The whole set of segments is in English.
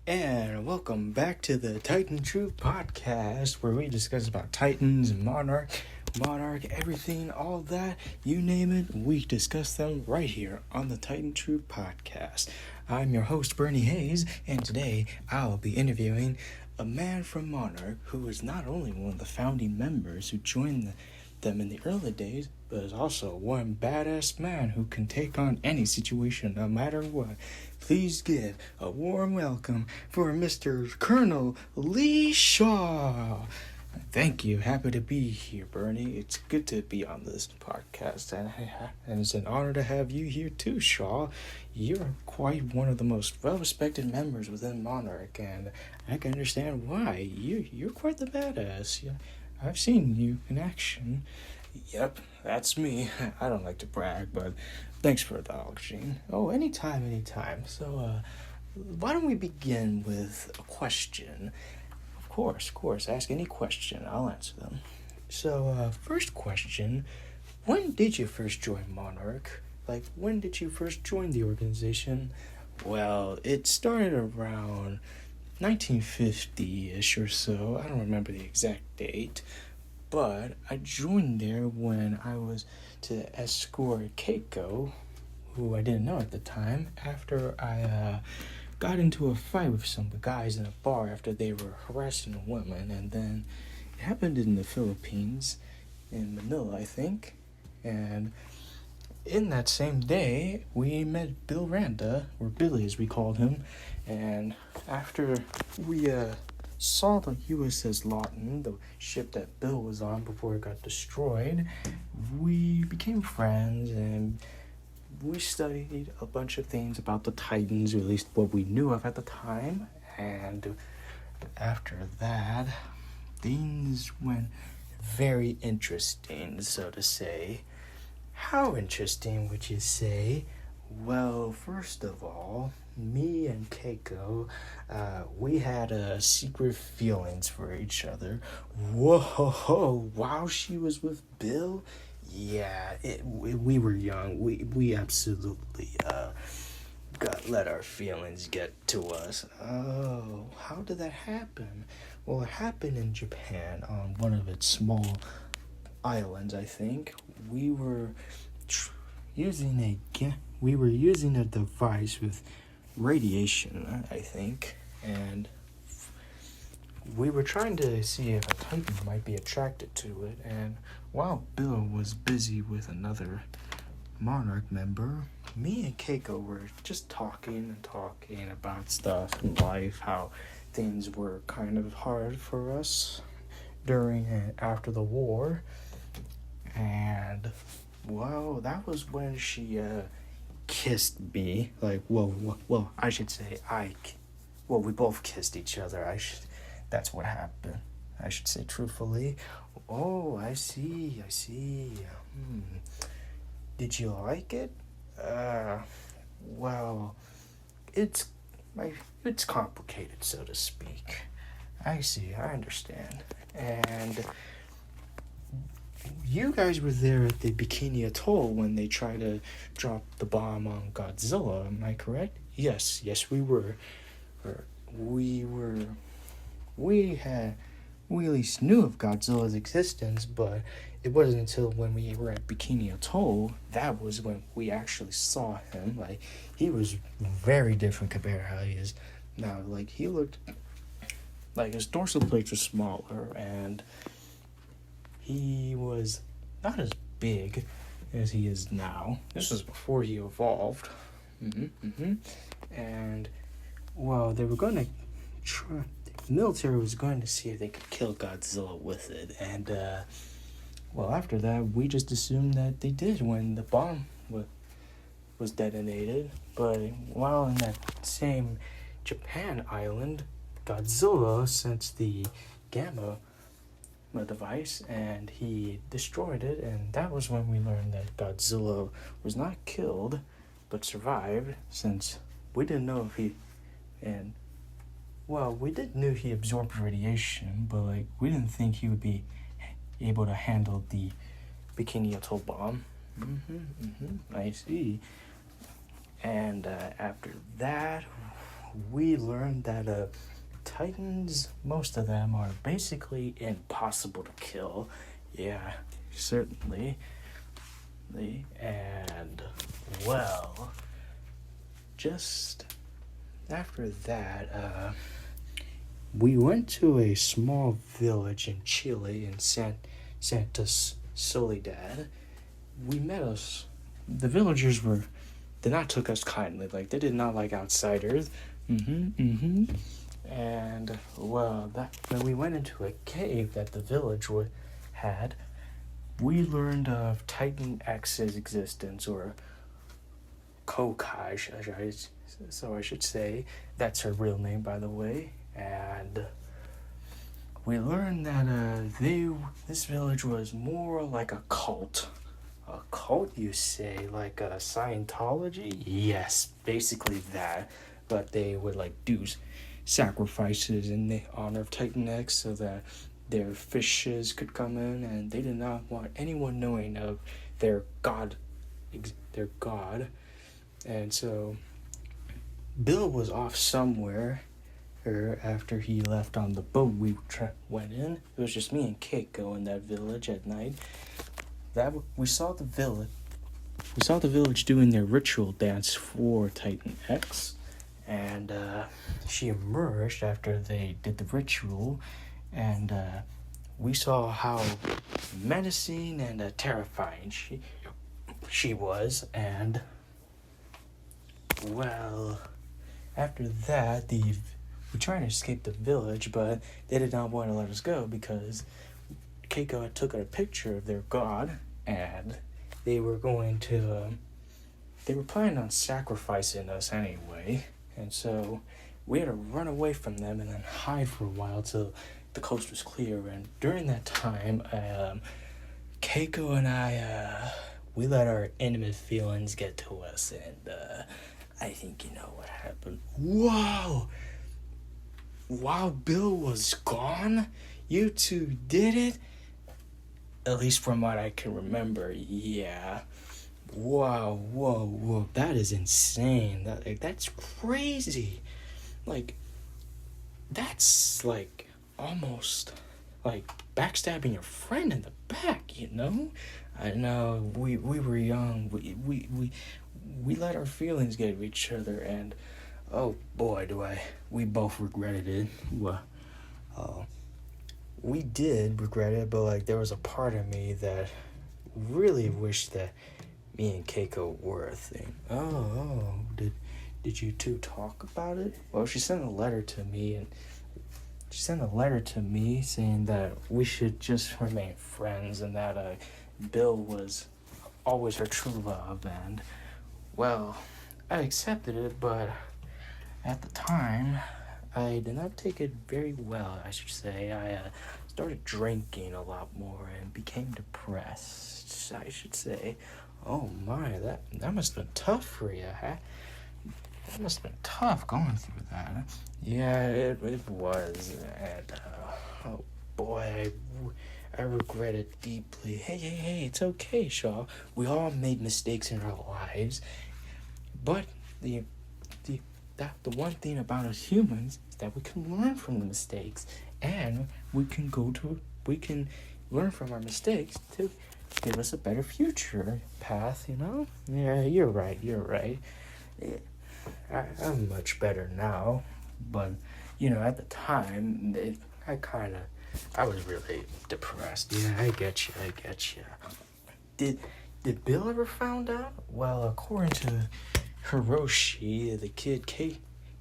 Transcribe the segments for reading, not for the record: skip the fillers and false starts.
And welcome back to the Titan Truth Podcast, where we discuss about Titans and Monarch, everything, all that, you name it, we discuss them right here on the Titan Truth Podcast. I'm your host, Bernie Hayes, and today I'll be interviewing a man from Monarch who is not only one of the founding members who joined them in the early days, but is also one badass man who can take on any situation no matter what. Please give a warm welcome for Mr. Colonel Lee Shaw. Thank you. Happy to be here, Bernie. It's good to be on this podcast, and it's an honor to have you here too, Shaw. You're quite one of the most well-respected members within Monarch, and I can understand why. You're quite the badass. Yeah, I've seen you in action. Yep, that's me. I don't like to brag, but thanks for acknowledging. Oh, anytime. So, why don't we begin with a question? Of course, ask any question. I'll answer them. So, first question, when did you first join Monarch? Like, when did you first join the organization? Well, it started around 1950-ish or so. I don't remember the exact date. But I joined there when I was to escort Keiko, who I didn't know at the time, after I got into a fight with some guys in a bar after they were harassing a woman. And then it happened in the Philippines, in Manila, I think. And in that same day, we met Bill Randa, or Billy as we called him. And after we saw the USS Lawton, the ship that Bill was on before it got destroyed, we became friends and we studied a bunch of things about the Titans, or at least what we knew of at the time. And after that, things went very interesting, so to say. How interesting would you say? Well, first of all, me and Keiko, we had secret feelings for each other. Whoa, while she was with Bill? Yeah, we were young. We absolutely let our feelings get to us. Oh, how did that happen? Well, it happened in Japan on one of its small islands, I think. We were using a device with radiation, I think, and we were trying to see if a Titan might be attracted to it, and while Bill was busy with another Monarch member, me and Keiko were just talking about stuff in life, how things were kind of hard for us during and after the war, and well, that was when she kissed me. Like, well, I should say we both kissed each other. That's what happened. I should say truthfully. Oh, I see. Did you like it? Well, it's complicated, so to speak. I see, I understand. And you guys were there at the Bikini Atoll when they tried to drop the bomb on Godzilla, am I correct? Yes, we were. We at least knew of Godzilla's existence, but it wasn't until when we were at Bikini Atoll, that was when we actually saw him. Like, he was very different compared to how he is now. Like, he looked like his dorsal plates were smaller, and he was not as big as he is now. This was before he evolved. And, well, they were going to try... The military was going to see if they could kill Godzilla with it. And, well, after that, we just assumed that they did when the bomb was detonated. But while in that same Japan island, Godzilla sent the Gamma device, and he destroyed it, and that was when we learned that Godzilla was not killed, but survived, since we didn't know if we did know he absorbed radiation, but, like, we didn't think he would be able to handle the Bikini Atoll bomb. I see. And after that, we learned that Titans, most of them are basically impossible to kill. Yeah, certainly. And, well, just after that, we went to a small village in Chile in Santa Soledad. We met the villagers did not took us kindly. Like, they did not like outsiders. And, well, when we went into a cave that the village had, we learned of Titan X's existence, or Kokai, so I should say. That's her real name, by the way. And we learned that this village was more like a cult. A cult, you say? Like a Scientology? Yes, basically that. But they would do sacrifices in the honor of Titan X so that their fishes could come in, and they did not want anyone knowing of their god. And so Bill was off somewhere after he left on the boat we went in. It was just me and Keiko in that village at night. We saw the village doing their ritual dance for Titan X, and she emerged after they did the ritual, and we saw how menacing and terrifying she was. And, well, after that, we tried to escape the village, but they did not want to let us go because Keiko had took a picture of their god, and they were planning on sacrificing us anyway. And so we had to run away from them and then hide for a while till the coast was clear. And during that time, Keiko and I, we let our intimate feelings get to us, and I think you know what happened. Whoa! While Bill was gone, you two did it? At least from what I can remember, yeah. Wow, whoa, that is insane. That's crazy. That's almost backstabbing your friend in the back, you know? I know, we were young, we let our feelings get to each other, and oh boy, we both regretted it. Well, we did regret it, but there was a part of me that really wished that me and Keiko were a thing. Oh, did you two talk about it? Well, she sent a letter to me, saying that we should just remain friends, and that Bill was always her true love. And, well, I accepted it, but at the time, I did not take it very well, I should say. I started drinking a lot more and became depressed, I should say. Oh my, that must have been tough for you, huh? That must have been tough going through that. Yeah, it was. And, oh boy, I regret it deeply. Hey, it's okay, Shaw. We all made mistakes in our lives. But the one thing about us humans is that we can learn from the mistakes, and we can learn from our mistakes to give us a better future path, you know? Yeah, you're right. I'm much better now, but, at the time, I was really depressed. Yeah, I get you. Did Bill ever found out? Well, according to Hiroshi, the kid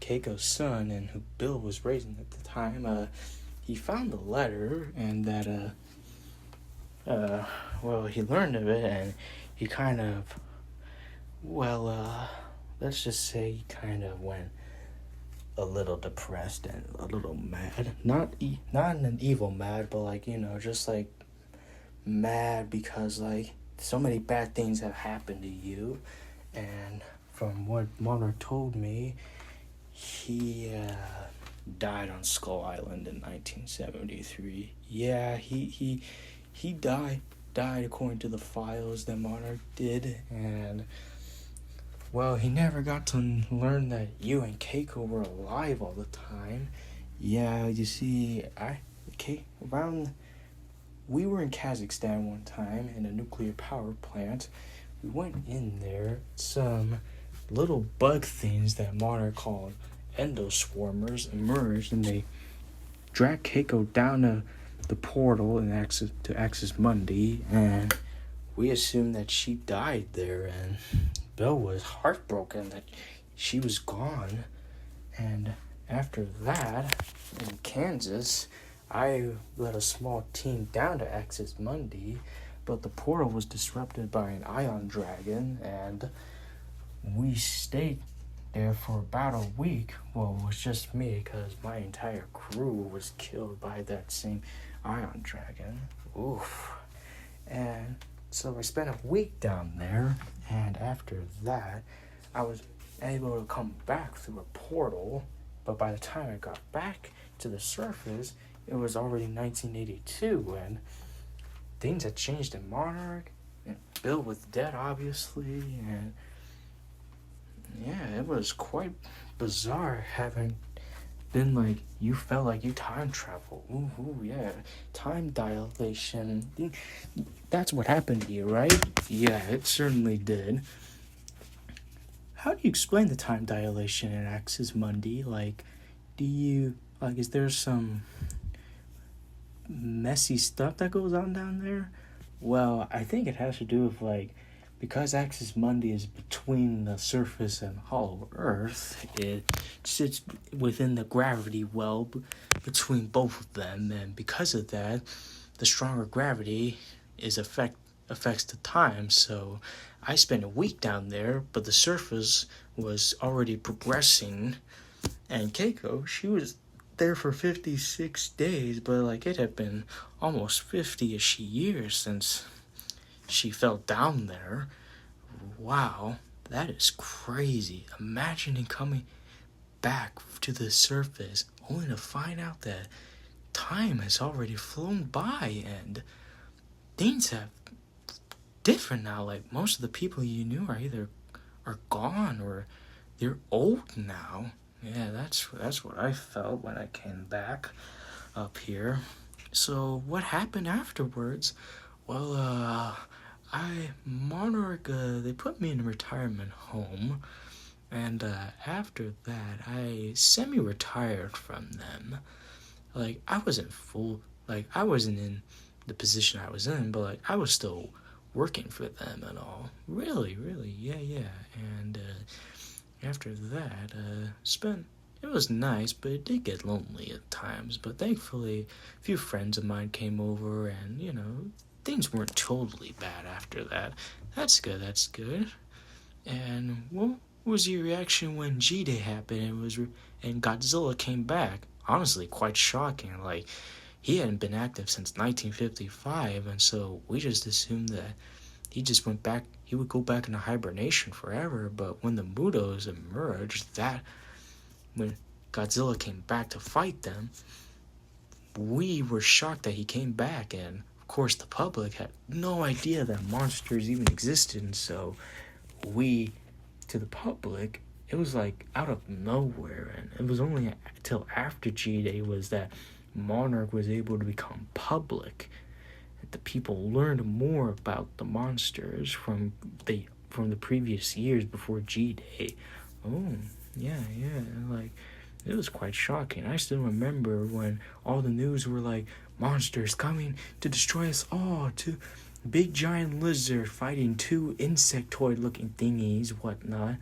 Keiko's son, and who Bill was raising at the time, he found the letter, and that, he learned of it, and he kind of, let's just say he kind of went a little depressed and a little mad. Not in an evil mad, but just mad because so many bad things have happened to you. And from what Mother told me, he died on Skull Island in 1973. Yeah, he died according to the files that Monarch did. And Well, he never got to learn that you and Keiko were alive all the time. Yeah, you see, around we were in Kazakhstan one time in a nuclear power plant. We went in there, some little bug things that Monarch called endoswarmers emerged, and they dragged Keiko down to the portal and access Mundi, and we assumed that she died there, and Bill was heartbroken that she was gone. And after that, in Kansas, I led a small team down to Access Mundi, but the portal was disrupted by an ion dragon, and we stayed there for about a week. Well, it was just me, because my entire crew was killed by that same ion dragon. Oof. And so I spent a week down there, and after that, I was able to come back through a portal, but by the time I got back to the surface, it was already 1982, and things had changed in Monarch, and Bill was dead, obviously, and yeah, it was quite bizarre having been like, you felt like you time travel. Ooh, yeah, time dilation. That's what happened to you, right? Yeah, it certainly did. How do you explain the time dilation in Axis Mundi? Like, is there some messy stuff that goes on down there? Well, I think it has to do with, because Axis Mundi is between the surface and Hollow Earth, it sits within the gravity well between both of them, and because of that, the stronger gravity affects the time. So I spent a week down there, but the surface was already progressing, and Keiko, she was there for 56 days, but it had been almost 50-ish years since she fell down there. Wow, that is crazy. Imagining coming back to the surface only to find out that time has already flown by and things have different now. Like, most of the people you knew are gone or they're old now. Yeah, that's what I felt when I came back up here. So what happened afterwards? Well, Monarch, they put me in a retirement home, and after that, I semi-retired from them. I wasn't in the position I was in, but I was still working for them and all. Really, yeah. And after that, it was nice, but it did get lonely at times. But thankfully, a few friends of mine came over, and things weren't totally bad after that. That's good. And what was your reaction when G-Day happened and Godzilla came back? Honestly, quite shocking. He hadn't been active since 1955, and so we just assumed that he just went back. He would go back into hibernation forever. But when the Mutos emerged, when Godzilla came back to fight them, we were shocked that he came back, and of course the public had no idea that monsters even existed, and so to the public, it was out of nowhere, and it was only until after G-Day was that Monarch was able to become public. The people learned more about the monsters from the previous years before G-Day. Oh, yeah, it was quite shocking. I still remember when all the news were monsters coming to destroy us all, to big giant lizard fighting two insectoid-looking thingies, whatnot.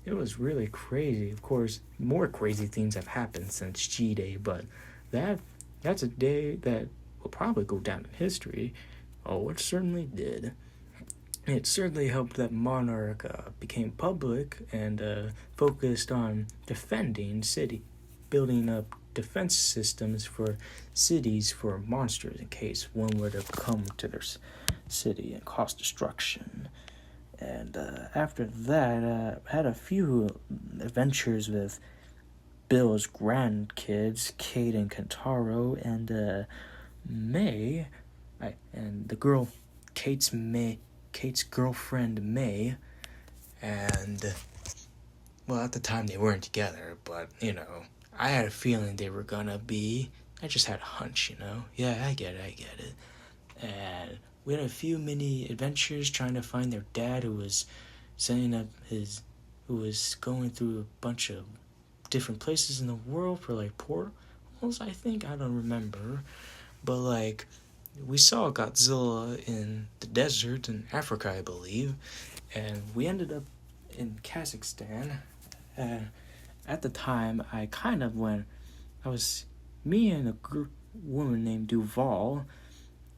It was really crazy. Of course, more crazy things have happened since G-Day, but that's a day that will probably go down in history. Oh, it certainly did. It certainly helped that Monarch became public and focused on defending building up defense systems for cities for monsters in case one were to come to their city and cause destruction. And after that, had a few adventures with Bill's grandkids, Kate and Kentaro, and May, and the girl, Kate's girlfriend May, And, well, at the time they weren't together, but, I had a feeling they were gonna be. I just had a hunch, Yeah, I get it. And we had a few mini adventures trying to find their dad who was who was going through a bunch of different places in the world for like portals, I think. I don't remember. But like, we saw Godzilla in the desert in Africa, I believe, and we ended up in Kazakhstan. And at the time, I was, me and a woman named Duval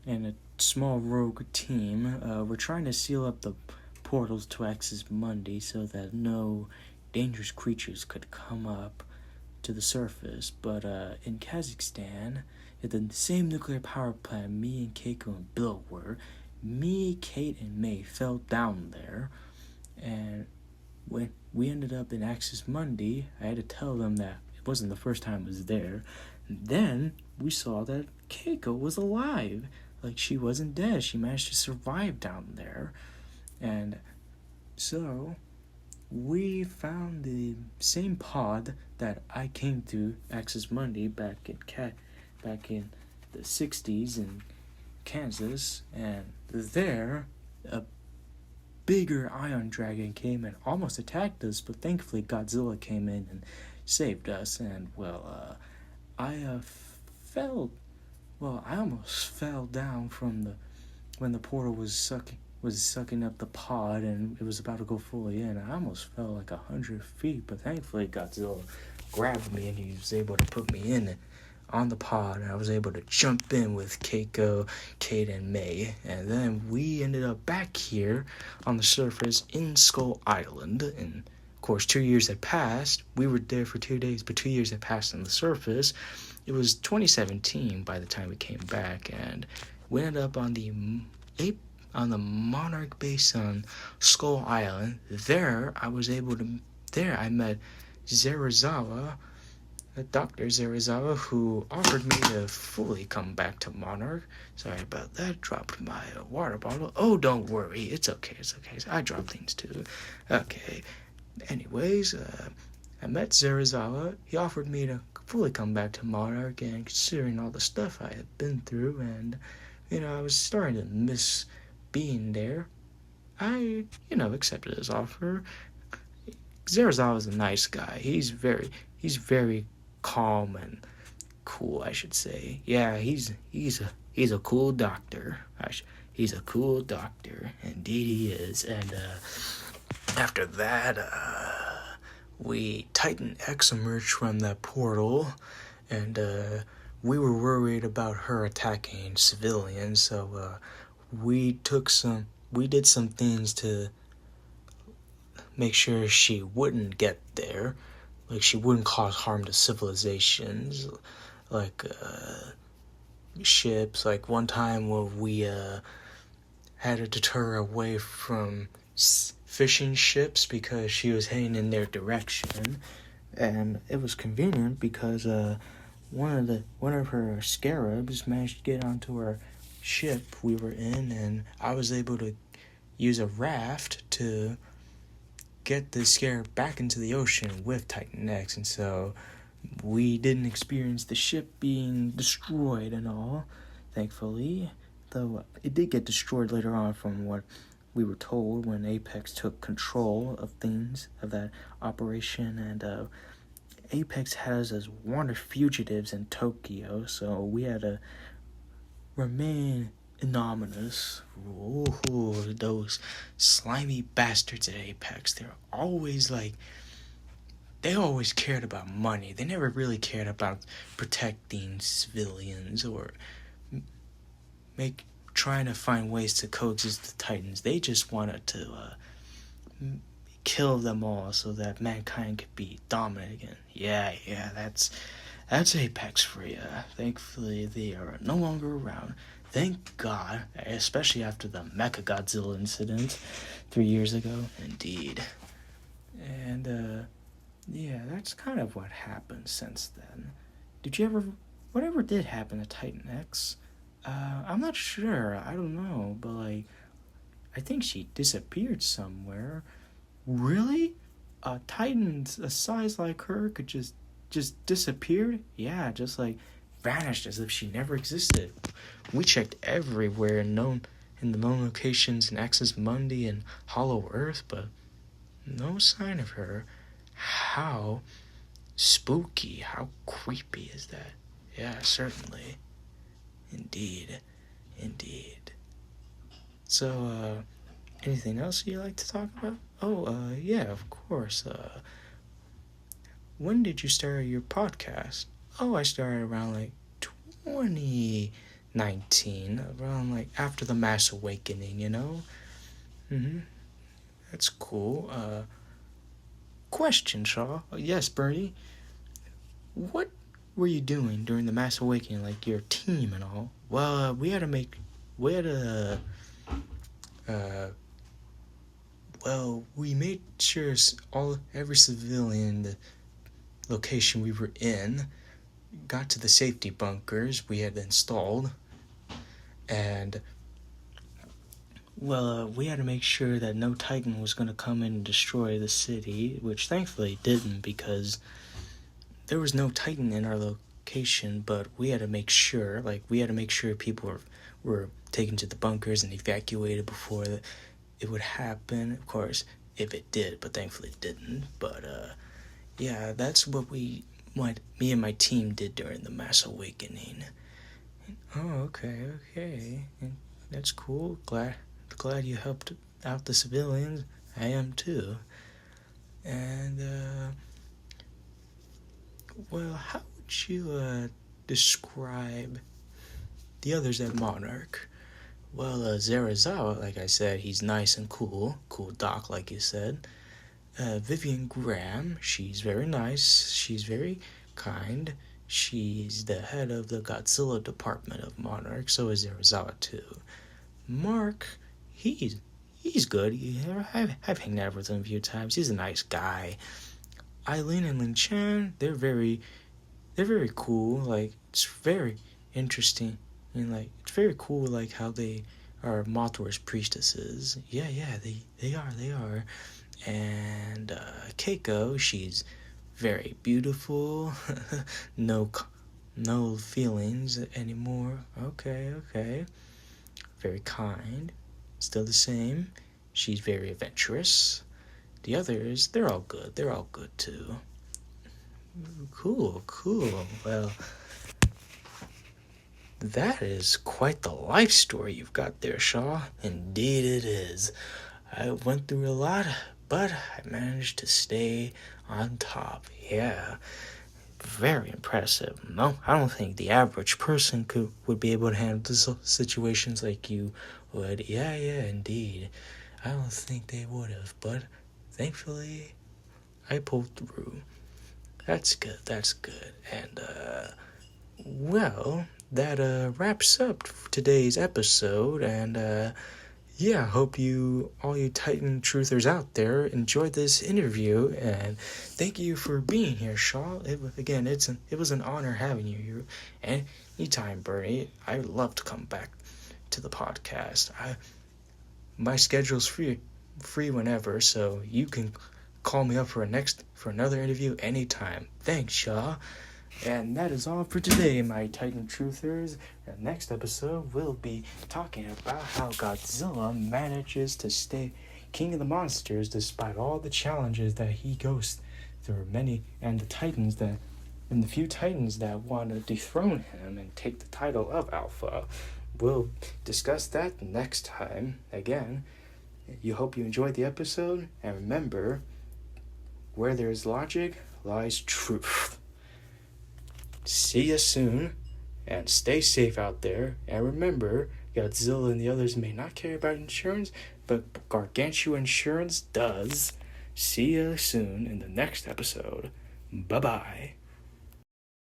and a small rogue team were trying to seal up the portals to Axis Mundi so that no dangerous creatures could come up to the surface. But in Kazakhstan, at the same nuclear power plant me and Keiko and Bill were, me, Kate, and May fell down there. And when we ended up in Axis Mundi, I had to tell them that it wasn't the first time I was there. And then we saw that Keiko was alive. Like, she wasn't dead. She managed to survive down there. And so we found the same pod that I came to Axis Mundi back in the 60s in Kansas, and there a bigger ion dragon came and almost attacked us, but thankfully Godzilla came in and saved us. And I almost fell down from when the portal was sucking up the pod and it was about to go fully in. I almost fell like 100 feet, but thankfully Godzilla grabbed me and he was able to put me in on the pod, and I was able to jump in with Keiko, Kate, and May. And then we ended up back here on the surface in Skull Island. And of course, 2 years had passed. We were there for 2 days, but 2 years had passed on the surface. It was 2017 by the time we came back, and we ended up on the Monarch base on Skull Island. There I met Zerazawa, Dr. Zerazawa, who offered me to fully come back to Monarch. Sorry about that. Dropped my water bottle. Oh, don't worry. It's okay. I drop things too. Okay. Anyways, I met Zerazawa. He offered me to fully come back to Monarch, and considering all the stuff I had been through, and, I was starting to miss being there, I, accepted his offer. Zerazawa's a nice guy. He's very calm and cool, I should say. Yeah, he's a cool doctor. He's a cool doctor. Indeed he is. And after that, Titan X emerged from that portal, and we were worried about her attacking civilians, so we did some things to make sure she wouldn't get there. Like, she wouldn't cause harm to civilizations, like ships. Like, one time when we had to deter her away from fishing ships because she was heading in their direction, and it was convenient because one of her scarabs managed to get onto our ship we were in, and I was able to use a raft to get the scarab back into the ocean with Titan X, and so we didn't experience the ship being destroyed and all, thankfully, though it did get destroyed later on from what we were told when Apex took control of that operation. And Apex has us wanted fugitives in Tokyo, so we had to remain anonymous. Ooh, those slimy bastards at Apex. They always cared about money. They never really cared about protecting civilians or trying to find ways to coexist with the Titans. They just wanted to kill them all so that mankind could be dominant again. Yeah, that's Apex for you. Thankfully, they are no longer around. Thank God, especially after the Mechagodzilla incident 3 years ago. Indeed. And, yeah, that's kind of what happened since then. Whatever did happen to Titan X? I'm not sure. I don't know, but, I think she disappeared somewhere. really? A Titan a size like her could just disappear? Yeah, just like vanished as if she never existed. We checked everywhere in the known locations in Axis Mundi and Hollow Earth, but no sign of her. How spooky, how creepy is that? Yeah, certainly. Indeed. So, anything else you'd like to talk about? Oh, yeah, of course. When did you start your podcast? Oh, I started around like 2019, around like after the Mass Awakening, That's cool. Question, Shaw. Yes, Bernie. What were you doing during the Mass Awakening, like your team and all? Well, we had to we made sure every civilian in the location we were in got to the safety bunkers we had installed, and we had to make sure that no Titan was going to come in and destroy the city, which thankfully didn't, because there was no Titan in our location, but we had to make sure people were taken to the bunkers and evacuated before it would happen. Of course, if it did, but thankfully it didn't. But yeah, that's what me and my team did during the Mass Awakening. Oh, okay. That's cool. Glad you helped out the civilians. I am too. And how would you describe the others at Monarch? Well, Zarazawa, like I said, he's nice and cool doc, like you said. Vivian Graham, she's very nice, she's very kind. She's the head of the Godzilla department of Monarch, so is Zarazawa too. Mark, he's good. I've hanged out with him a few times. He's a nice guy. Eileen and Lin Chan, they're very cool. Like, it's very interesting, and like it's very cool, like how they are Mothra's priestesses. Yeah, they are. And Keiko, she's very beautiful. no feelings anymore. Okay. Very kind. Still the same. She's very adventurous. The others, they're all good too. Cool. Well, that is quite the life story you've got there, Shaw. Indeed it is. I went through a lot, but I managed to stay on top. Yeah. Very impressive. No, I don't think the average person would be able to handle situations like you would. Yeah, indeed. I don't think they would have, but thankfully I pulled through. That's good. And that wraps up today's episode, and yeah, hope all you Titan truthers out there enjoyed this interview, and thank you for being here, Shaw. It was an honor having you here. Anytime, Bernie. I would love to come back to the podcast. My schedule's free whenever, so you can call me up for another interview anytime. Thanks, Shaw. And that is all for today, my Titan Truthers. The next episode, we'll be talking about how Godzilla manages to stay king of the monsters despite all the challenges that he goes through. And the few Titans that want to dethrone him and take the title of Alpha. We'll discuss that next time. Again, hope you enjoyed the episode, and remember, where there is logic lies truth. See you soon, and stay safe out there. And remember, Godzilla and the others may not care about insurance, but Gargantua Insurance does. See you soon in the next episode. Bye-bye.